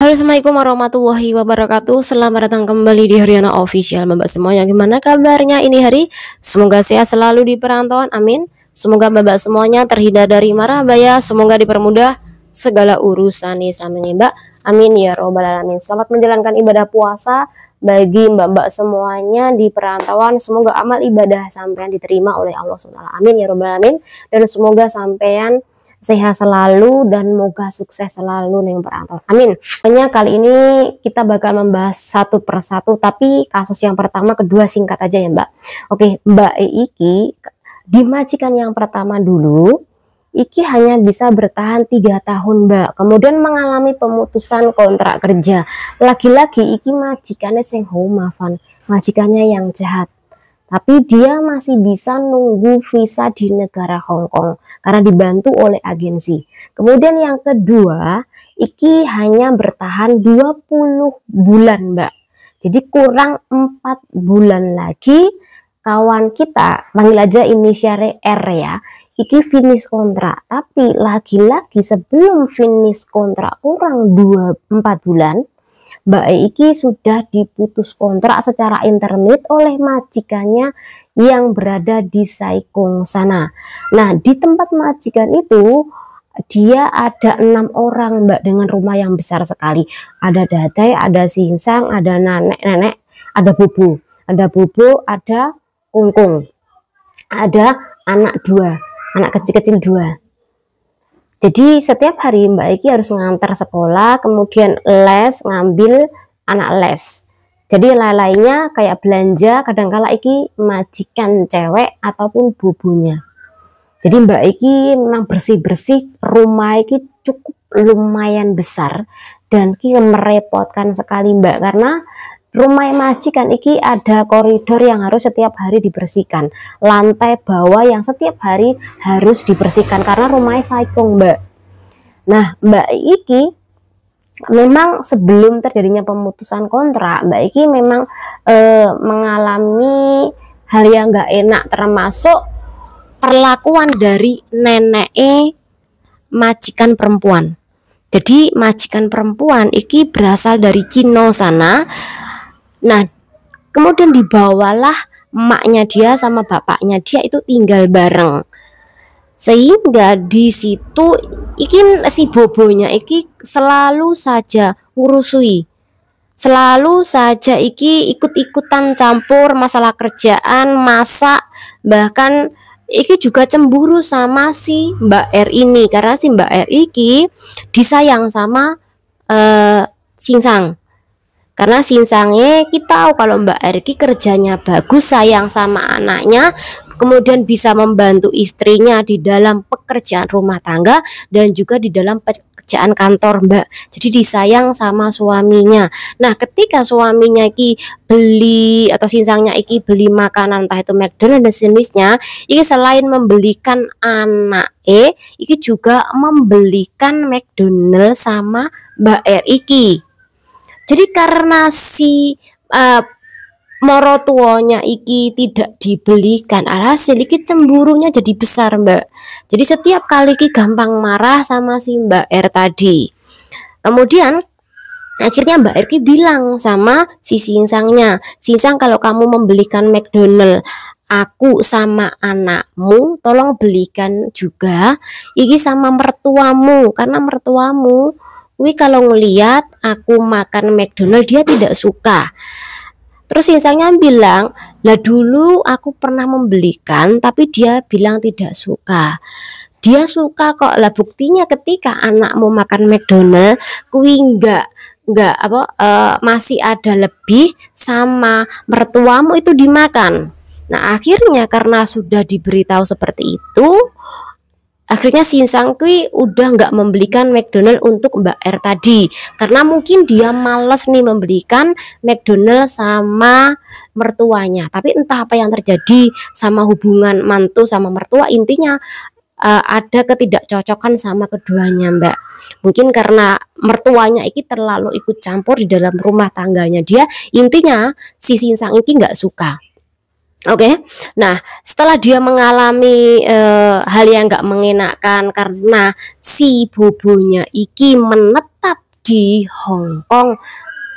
Halo, assalamualaikum warahmatullahi wabarakatuh. Selamat datang kembali di Haryana Official. Mbak semuanya, gimana kabarnya ini hari? Semoga sehat selalu di perantauan, amin. Semoga mbak semuanya terhindar dari mara bahaya. Semoga dipermudah segala urusan nih, amin mbak, amin ya robbal alamin. Selamat menjalankan ibadah puasa bagi mbak-mbak semuanya di perantauan. Semoga amal ibadah sampean diterima oleh Allah SWT, amin ya robbal alamin. Dan semoga sampean sehat selalu dan moga sukses selalu nih perantau, amin. Pokoknya kali ini kita bakal membahas satu persatu, tapi kasus yang pertama kedua singkat aja ya mbak. Oke, Mbak Iki di majikan yang pertama dulu, Iki hanya bisa bertahan 3 tahun mbak, kemudian mengalami pemutusan kontrak kerja. Lagi-lagi Iki majikannya sing homafan, majikannya yang jahat, tapi dia masih bisa nunggu visa di negara Hong Kong karena dibantu oleh agensi. Kemudian yang kedua, Iki hanya bertahan 20 bulan mbak. Jadi kurang 4 bulan lagi kawan kita, panggil aja inisialnya R ya, Iki finish kontrak. Tapi lagi-lagi sebelum finish kontrak kurang 4 bulan, Mbak Iki sudah diputus kontrak secara intermit oleh majikannya yang berada di Saikung sana. Nah, di tempat majikan itu dia ada 6 orang mbak, dengan rumah yang besar sekali. Ada Dadai, ada Singsang, ada nenek-nenek, ada Bubu, ada Kungkung, ada anak 2, anak kecil-kecil 2. Jadi setiap hari Mbak Iki harus ngantar sekolah, kemudian les, ngambil anak les. Jadi lainnya kayak belanja, kadangkala Iki majikan cewek ataupun bubunya. Jadi Mbak Iki memang bersih-bersih, rumah Iki cukup lumayan besar dan Iki merepotkan sekali Mbak, karena rumah majikan Iki ada koridor yang harus setiap hari dibersihkan, lantai bawah yang setiap hari harus dibersihkan karena rumahnya saikung mbak. Nah, Mbak Iki memang sebelum terjadinya pemutusan kontrak, Mbak Iki memang mengalami hal yang gak enak, termasuk perlakuan dari nenek majikan perempuan. Jadi majikan perempuan Iki berasal dari Cina sana. Nah, kemudian dibawalah emaknya dia sama bapaknya dia itu tinggal bareng, sehingga di situ Iki si bobonya Iki selalu saja ngurusui, selalu saja Iki ikut-ikutan campur masalah kerjaan, masak, bahkan Iki juga cemburu sama si Mbak R ini karena si Mbak R Iki disayang sama Singsang. Karena Sinsangnya kita tahu kalau Mbak Erki kerjanya bagus, sayang sama anaknya, kemudian bisa membantu istrinya di dalam pekerjaan rumah tangga dan juga di dalam pekerjaan kantor Mbak. Jadi disayang sama suaminya. Nah, ketika suaminya Iki beli atau Sinsangnya Iki beli makanan entah itu McDonald dan sejenisnya, Iki selain membelikan anak Iki juga membelikan McDonald sama Mbak Erki. Jadi karena si morotuonya Iki tidak dibelikan, alhasil Iki cemburunya jadi besar mbak. Jadi setiap kali Iki gampang marah sama si Mbak R tadi. Kemudian akhirnya Mbak R bilang sama si Singsangnya, Singsang, kalau kamu membelikan McDonald aku sama anakmu, tolong belikan juga Iki sama mertuamu, karena mertuamu kalau ngeliat aku makan McDonald dia tidak suka. Terus Singsangnya bilang, lah dulu aku pernah membelikan tapi dia bilang tidak suka. Dia suka kok, lah buktinya ketika anakmu makan McDonald kui enggak masih ada lebih sama mertuamu itu dimakan. Nah akhirnya karena sudah diberitahu seperti itu, akhirnya Sinsang kui udah nggak membelikan McDonald untuk Mbak R tadi, karena mungkin dia males nih membelikan McDonald sama mertuanya. Tapi entah apa yang terjadi sama hubungan mantu sama mertua, intinya ada ketidakcocokan sama keduanya Mbak. Mungkin karena mertuanya Iki terlalu ikut campur di dalam rumah tangganya dia, intinya si Sinsang Iki nggak suka. Oke, nah setelah dia mengalami hal yang gak mengenakan karena si bobonya Iki menetap di Hong Kong.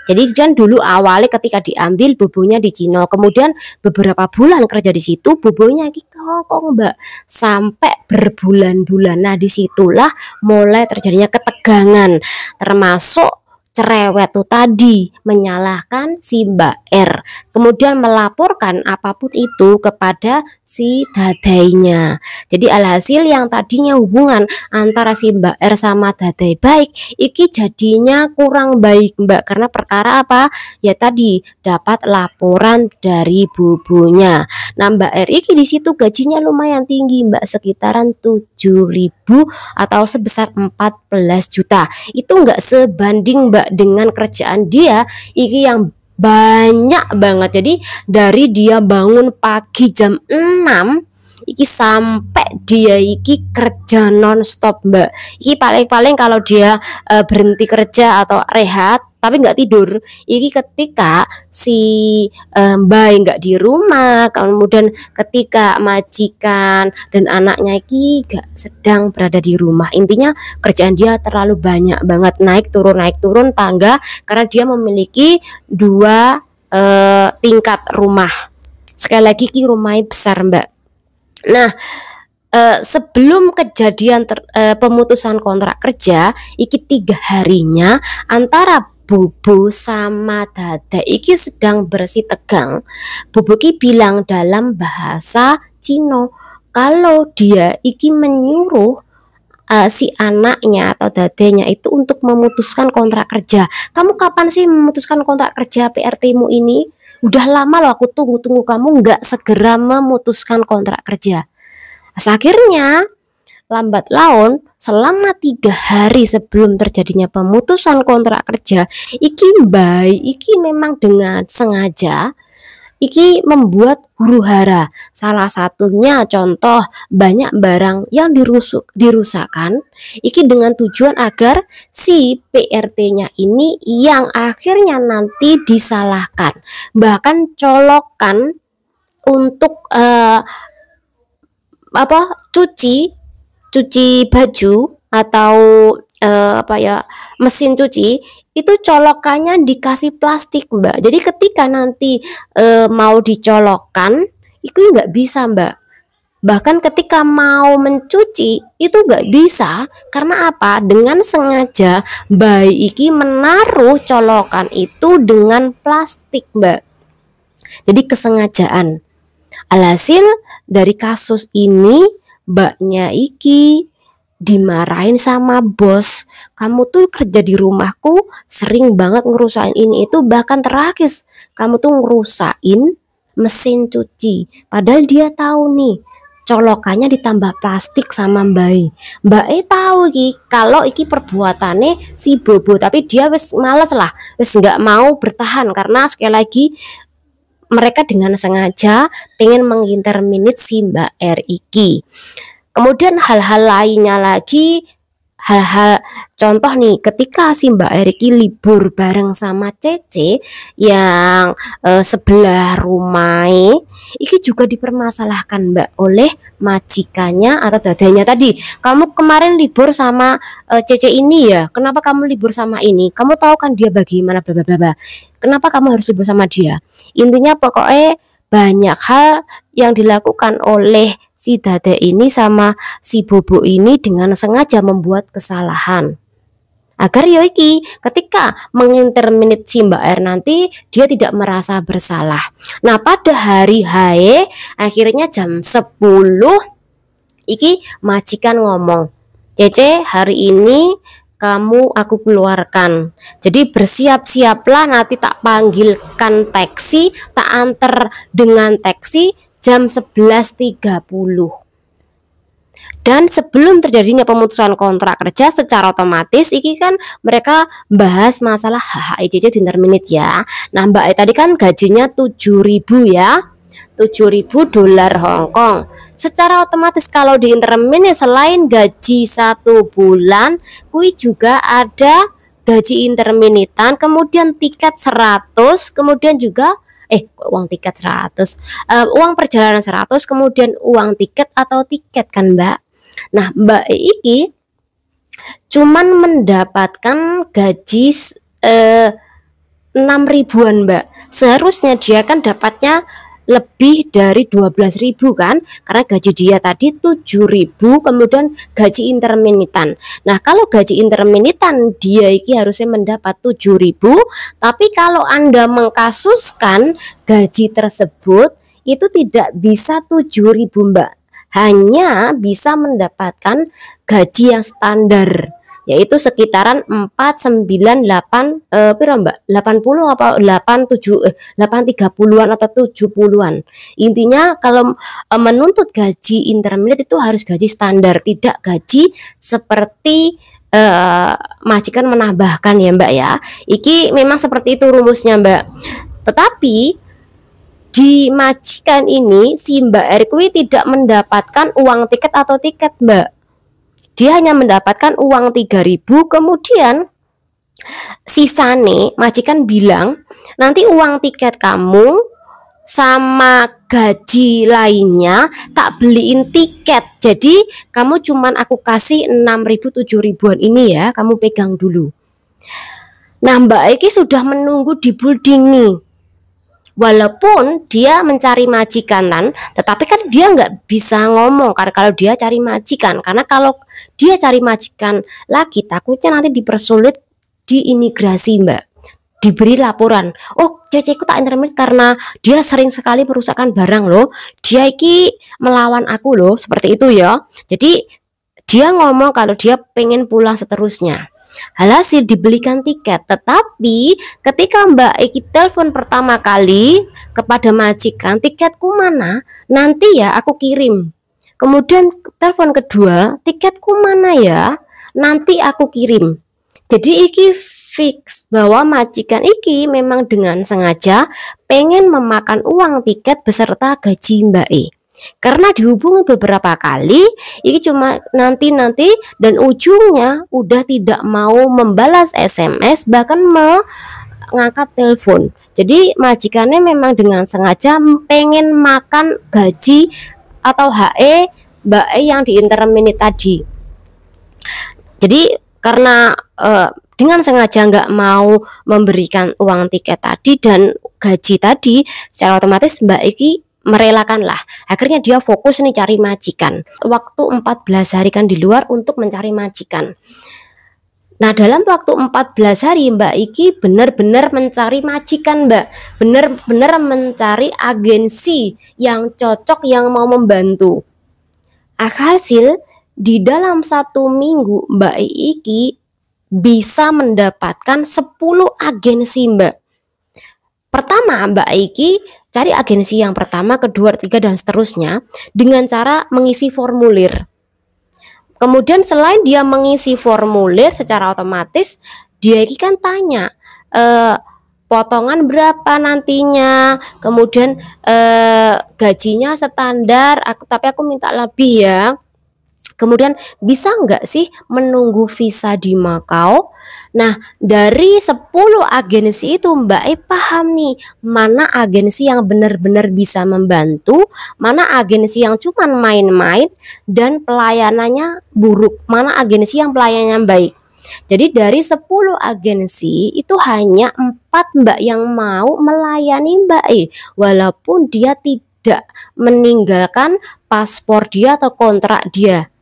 Jadi kan dulu awalnya ketika diambil bobonya di Cina, kemudian beberapa bulan kerja di situ, bobonya ke Hong Kong, Mbak, sampai berbulan-bulan. Nah, disitulah mulai terjadinya ketegangan, termasuk cerewet tuh tadi menyalahkan si Mbak R, kemudian melaporkan apapun itu kepada si dadainya. Jadi alhasil yang tadinya hubungan antara si Mbak R sama dadai baik, iki jadinya kurang baik, Mbak, karena perkara apa? Ya tadi dapat laporan dari bubunya. Nah, Mbak R iki di situ gajinya lumayan tinggi, Mbak, sekitaran 7.000 atau sebesar 14 juta. Itu enggak sebanding, Mbak, dengan kerjaan dia iki yang banyak banget. Jadi dari dia bangun pagi jam 6 iki sampai dia iki kerja non-stop, Mbak. Iki paling-paling kalau dia berhenti kerja atau rehat tapi nggak tidur, iki ketika si Mbak nggak di rumah, kemudian ketika majikan dan anaknya iki nggak sedang berada di rumah. Intinya kerjaan dia terlalu banyak banget, naik turun tangga, karena dia memiliki 2 tingkat rumah. Sekali lagi ki rumahnya besar, Mbak. Nah, sebelum kejadian pemutusan kontrak kerja iki 3 harinya antara Bobo sama Dada iki sedang bersih tegang. Bobo ki bilang dalam bahasa Cina kalau dia iki menyuruh si anaknya atau dadanya itu untuk memutuskan kontrak kerja. Kamu kapan sih memutuskan kontrak kerja PRT-mu ini? Udah lama loh aku tunggu kamu nggak segera memutuskan kontrak kerja. Akhirnya lambat laun selama 3 hari sebelum terjadinya pemutusan kontrak kerja, iki Mbak iki memang dengan sengaja iki membuat huru-hara. Salah satunya contoh banyak barang yang dirusakkan iki dengan tujuan agar si PRT-nya ini yang akhirnya nanti disalahkan. Bahkan colokan untuk cuci baju atau mesin cuci itu colokannya dikasih plastik, Mbak. Jadi ketika nanti mau dicolokkan itu nggak bisa, Mbak. Bahkan ketika mau mencuci itu nggak bisa. Karena apa? Dengan sengaja Mbak iki menaruh colokan itu dengan plastik, Mbak. Jadi kesengajaan. Alhasil dari kasus ini Mbaknya iki dimarahin sama bos. Kamu tuh kerja di rumahku sering banget ngerusain ini itu, bahkan terakhir kamu tuh ngerusain mesin cuci. Padahal dia tahu nih colokannya ditambah plastik sama Mbak tahu iki kalau iki perbuatannya si Bobo, tapi dia wis males lah, wis nggak mau bertahan karena sekali lagi mereka dengan sengaja pengen menginterminate si Mbak R iki. Kemudian hal-hal lainnya lagi, hal-hal contoh nih ketika si Mbak R iki libur bareng sama Cece yang sebelah rumah iki juga dipermasalahkan, Mbak, oleh majikannya atau dadanya tadi. Kamu kemarin libur sama Cece ini ya, kenapa kamu libur sama ini? Kamu tahu kan dia bagaimana bla bla bla. Kenapa kamu harus libur sama dia? Intinya pokoknya banyak hal yang dilakukan oleh si Dada ini sama si Bobo ini dengan sengaja membuat kesalahan. Agar yoiki ketika menginterminate si Mbak R nanti dia tidak merasa bersalah. Nah, pada hari H akhirnya jam 10 iki majikan ngomong, Cece hari ini aku keluarkan. Jadi bersiap-siaplah, nanti tak panggilkan taksi, tak antar dengan taksi jam 11.30. Dan sebelum terjadinya pemutusan kontrak kerja secara otomatis iki kan mereka bahas masalah HHICC di interminate ya. Nah, Mbak tadi kan gajinya 7.000 ya, 7.000 dolar Hong Kong. Secara otomatis kalau di interminate selain gaji 1 bulan, kui juga ada gaji interminitan, kemudian tiket 100, kemudian juga uang tiket 100, uang perjalanan 100, kemudian uang tiket atau tiket kan, Mbak. Nah, Mbak iki cuman mendapatkan gaji 6 ribuan Mbak. Seharusnya dia kan dapatnya lebih dari 12.000 kan, karena gaji dia tadi 7.000, kemudian gaji interminitan. Nah kalau gaji interminitan dia iki harusnya mendapat 7.000, tapi kalau Anda mengkasuskan gaji tersebut itu tidak bisa 7.000 Mbak, hanya bisa mendapatkan gaji yang standar, yaitu sekitaran 498 piro Mbak? 80 apa 830-an atau 70-an. Intinya kalau menuntut gaji intermediate itu harus gaji standar, tidak gaji seperti majikan menambahkan ya Mbak ya. Iki memang seperti itu rumusnya Mbak. Tetapi di majikan ini si Mbak Erkwi tidak mendapatkan uang tiket atau tiket Mbak. Dia hanya mendapatkan uang 3.000, kemudian sisane majikan bilang nanti uang tiket kamu sama gaji lainnya tak beliin tiket, jadi kamu cuman aku kasih 6.000 7.000-an ini ya, kamu pegang dulu. Nah Mbak Eki sudah menunggu di building nih, walaupun dia mencari majikanan, tetapi kan dia nggak bisa ngomong karena kalau dia cari majikan, karena kalau dia cari majikan lagi takutnya nanti dipersulit di imigrasi Mbak, diberi laporan, oh ceceku tak intermit karena dia sering sekali merusakkan barang loh, dia iki melawan aku loh, seperti itu ya. Jadi dia ngomong kalau dia pengen pulang seterusnya. Alhasil dibelikan tiket, tetapi ketika Mbak Eki telepon pertama kali kepada majikan, tiketku mana? Nanti ya aku kirim. Kemudian telepon kedua, tiketku mana ya? Nanti aku kirim. Jadi iki fix bahwa majikan iki memang dengan sengaja pengen memakan uang tiket beserta gaji Mbak E. Karena dihubungi beberapa kali, ini cuma nanti dan ujungnya udah tidak mau membalas SMS, bahkan mengangkat telepon. Jadi majikannya memang dengan sengaja pengen makan gaji atau HE Mbak E yang di interminit tadi. Jadi karena dengan sengaja nggak mau memberikan uang tiket tadi dan gaji tadi, secara otomatis Mbak Eki merelakanlah. Akhirnya dia fokus nih cari majikan. Waktu 14 hari kan di luar untuk mencari majikan. Nah dalam waktu 14 hari Mbak Iki benar-benar mencari majikan Mbak, benar-benar mencari agensi yang cocok yang mau membantu. Alhasil di dalam 1 minggu Mbak Iki bisa mendapatkan 10 agensi Mbak. Pertama Mbak Iki cari agensi yang pertama, kedua, ketiga dan seterusnya dengan cara mengisi formulir. Kemudian selain dia mengisi formulir secara otomatis, dia ini kan tanya potongan berapa nantinya, kemudian gajinya standar, tapi aku minta lebih ya. Kemudian bisa nggak sih menunggu visa di Makau? Nah dari 10 agensi itu Mbak E paham nih mana agensi yang benar-benar bisa membantu, mana agensi yang cuma main-main dan pelayanannya buruk, mana agensi yang pelayanannya baik. Jadi dari 10 agensi itu hanya 4 Mbak yang mau melayani Mbak E, walaupun dia tidak meninggalkan paspor dia atau kontrak dia.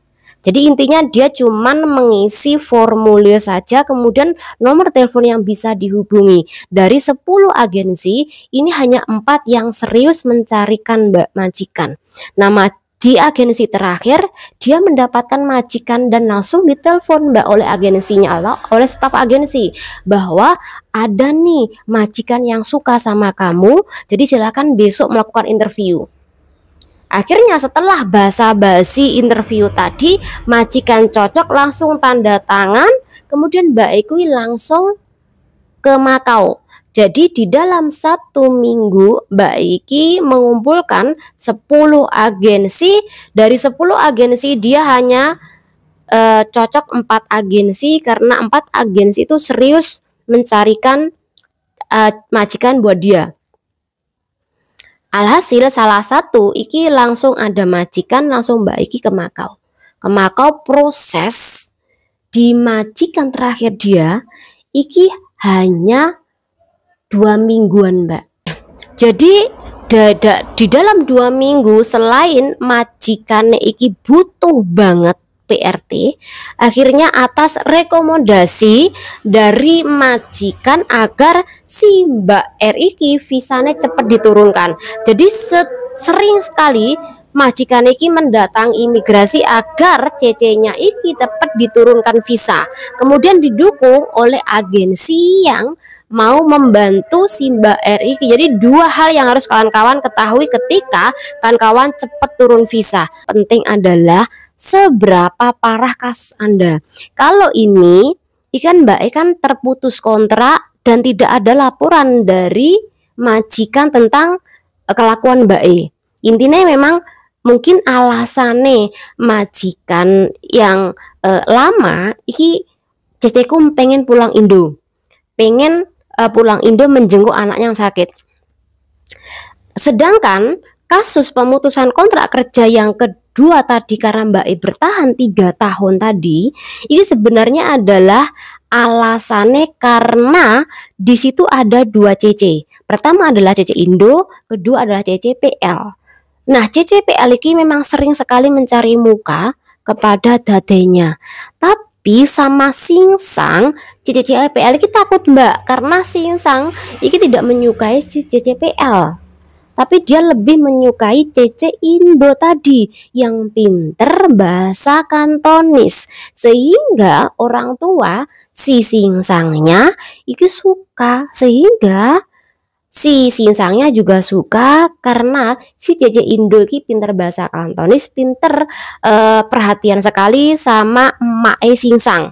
Jadi intinya dia cuman mengisi formulir saja, kemudian nomor telepon yang bisa dihubungi. Dari 10 agensi, ini hanya 4 yang serius mencarikan Mbak majikan. Nah, di agensi terakhir, dia mendapatkan majikan dan langsung ditelepon Mbak oleh agensinya atau oleh staf agensi bahwa ada nih majikan yang suka sama kamu, jadi silakan besok melakukan interview. Akhirnya setelah basa-basi interview tadi, majikan cocok langsung tanda tangan, kemudian Mbak Eki langsung ke Makau. Jadi di dalam 1 minggu Mbak Eki mengumpulkan 10 agensi. Dari 10 agensi dia hanya cocok 4 agensi karena 4 agensi itu serius mencarikan majikan buat dia. Alhasil salah satu iki langsung ada majikan, langsung Mbak Iki ke Makau. Ke Makau proses di majikan terakhir dia iki hanya 2 mingguan Mbak. Jadi di dalam 2 minggu selain majikannya iki butuh banget PRT, akhirnya atas rekomendasi dari majikan agar si Mbak R iki visanya cepat diturunkan. Jadi sering sekali majikan iki mendatangi imigrasi agar CC-nya iki cepat diturunkan visa. Kemudian didukung oleh agensi yang mau membantu si Mbak R iki. Jadi dua hal yang harus kawan-kawan ketahui ketika kawan-kawan cepat turun visa. Penting adalah seberapa parah kasus Anda. Kalau ini ikan Mbak E kan terputus kontrak dan tidak ada laporan dari majikan tentang kelakuan Mbak E. Intinya memang mungkin alasannya majikan yang lama iki ceceku pengen pulang Indo. Pengen pulang Indo menjenguk anaknya yang sakit. Sedangkan kasus pemutusan kontrak kerja yang kedua tadi karena Mbak E bertahan 3 tahun tadi, ini sebenarnya adalah alasannya karena di situ ada 2 CC. Pertama adalah CC Indo, kedua adalah CC PL. Nah, CC PL ini memang sering sekali mencari muka kepada dadenya. Tapi sama Singsang, CCPL ini takut Mbak, karena Singsang ini tidak menyukai si CCPL. Tapi dia lebih menyukai CC Indo tadi yang pinter bahasa Kantonis, sehingga orang tua si Singsangnya itu suka, sehingga si Singsangnya juga suka karena si CC Indo ini pinter bahasa Kantonis, pinter perhatian sekali sama emak Singsang.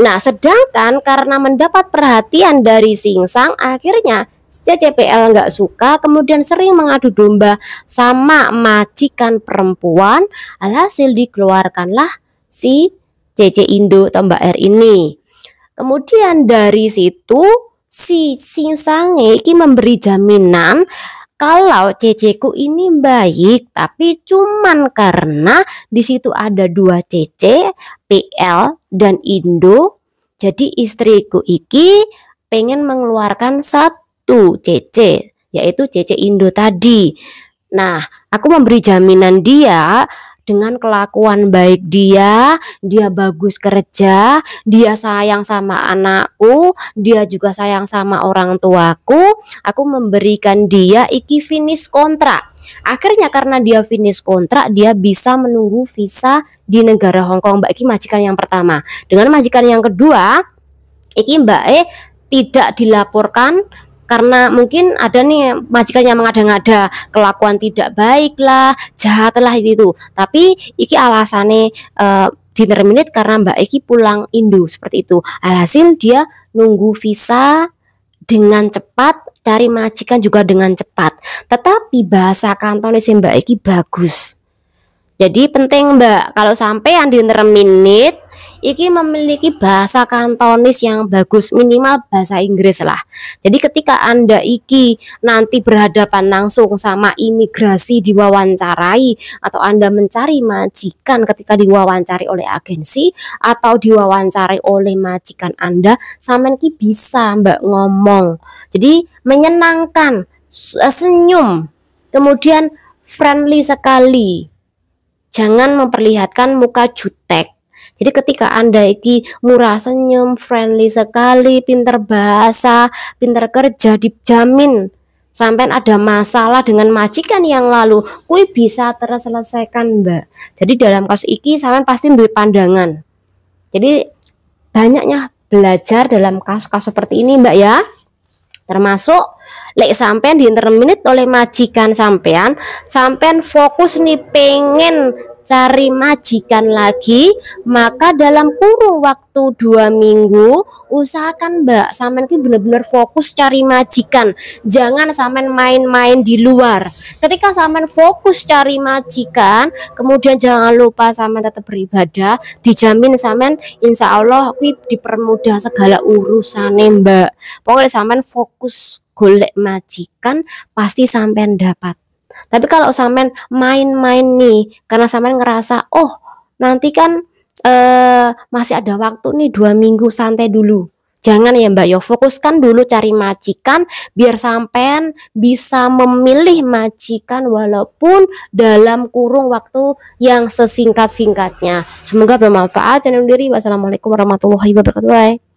Nah, sedangkan karena mendapat perhatian dari Singsang, akhirnya CCPL nggak suka, kemudian sering mengadu domba sama majikan perempuan. Alhasil dikeluarkanlah si CC Indo atau Mbak R ini. Kemudian dari situ si Singsang ini memberi jaminan kalau CC-ku ini baik, tapi cuman karena di situ ada 2 CC, PL dan Indo. Jadi istriku iki pengen mengeluarkan satu CC, yaitu CC Indo tadi. Nah, aku memberi jaminan dia dengan kelakuan baik dia bagus kerja, dia sayang sama anakku, dia juga sayang sama orang tuaku. Aku memberikan dia iki finish kontrak. Akhirnya karena dia finish kontrak, dia bisa menunggu visa di negara Hong Kong. Mbak Iki majikan yang pertama. Dengan majikan yang kedua, iki Mbak E tidak dilaporkan karena mungkin ada nih majikan yang mengada-ngada kelakuan tidak baik lah, jahat lah itu. Tapi iki alasannya diterminate karena Mbak Eki pulang Indo seperti itu. Alhasil dia nunggu visa dengan cepat, cari majikan juga dengan cepat. Tetapi bahasa Kantonis Mbak Eki bagus. Jadi penting Mbak, kalau sampai yang diterminate iki memiliki bahasa Kantonis yang bagus, minimal bahasa Inggris lah. Jadi ketika Anda iki nanti berhadapan langsung sama imigrasi diwawancarai, atau Anda mencari majikan ketika diwawancari oleh agensi atau diwawancari oleh majikan Anda, sampean ki bisa Mbak ngomong. Jadi menyenangkan, senyum, kemudian friendly sekali. Jangan memperlihatkan muka jutek. Jadi ketika Anda iki murah senyum, friendly sekali, pinter bahasa, pinter kerja, dijamin sampai ada masalah dengan majikan yang lalu, kui bisa terselesaikan Mbak. Jadi dalam kasus iki sampean pasti duwe pandangan. Jadi banyaknya belajar dalam kasus-kasus seperti ini Mbak ya. Termasuk lek sampean diinterminate oleh majikan sampean fokus nih pengen cari majikan lagi, maka dalam kurung waktu 2 minggu usahakan Mbak sampean ki bener-bener fokus cari majikan. Jangan sampean main-main di luar. Ketika sampean fokus cari majikan, kemudian jangan lupa sampean tetap beribadah, dijamin sampean insya Allah ki dipermudah segala urusane Mbak. Pokoknya sampean fokus golek majikan pasti sampean dapat. Tapi kalau sampean main-main nih karena sampean ngerasa oh nanti kan masih ada waktu nih 2 minggu, santai dulu. Jangan ya Mbak yo, fokuskan dulu cari majikan biar sampean bisa memilih majikan walaupun dalam kurung waktu yang sesingkat-singkatnya. Semoga bermanfaat. Jangan undur diri. Wassalamualaikum warahmatullahi wabarakatuh. Bye.